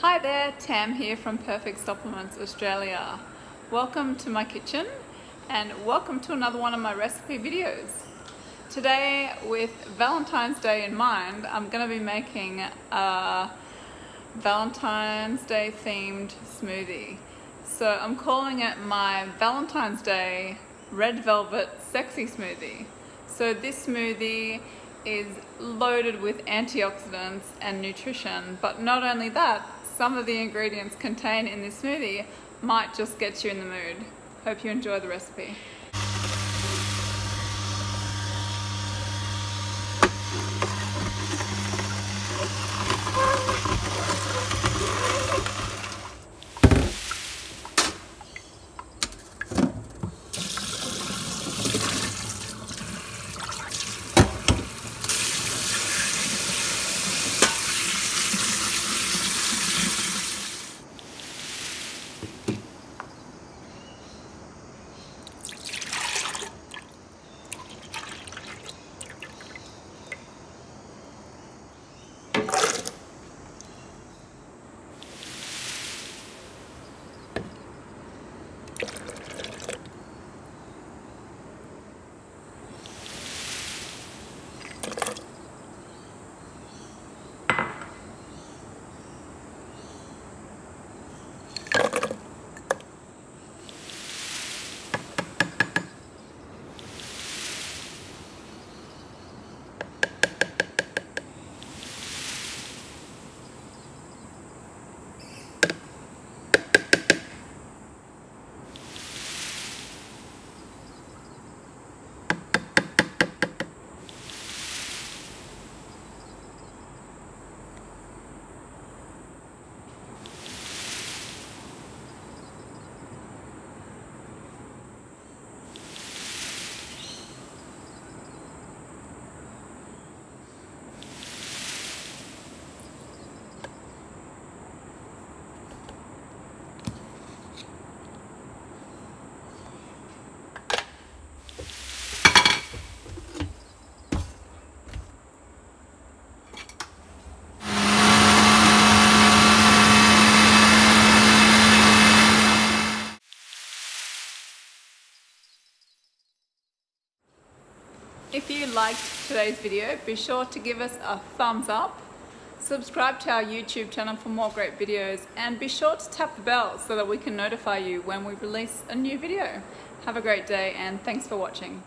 Hi there, Tam here from Perfect Supplements Australia. Welcome to my kitchen and welcome to another one of my recipe videos. Today, with Valentine's Day in mind, I'm going to be making a Valentine's Day themed smoothie. So I'm calling it my Valentine's Day Red Velvet Sexy Smoothie. So this smoothie is loaded with antioxidants and nutrition, but not only that, some of the ingredients contained in this smoothie might just get you in the mood. Hope you enjoy the recipe. If you liked today's video, be sure to give us a thumbs up, subscribe to our YouTube channel for more great videos, and be sure to tap the bell so that we can notify you when we release a new video. Have a great day and thanks for watching.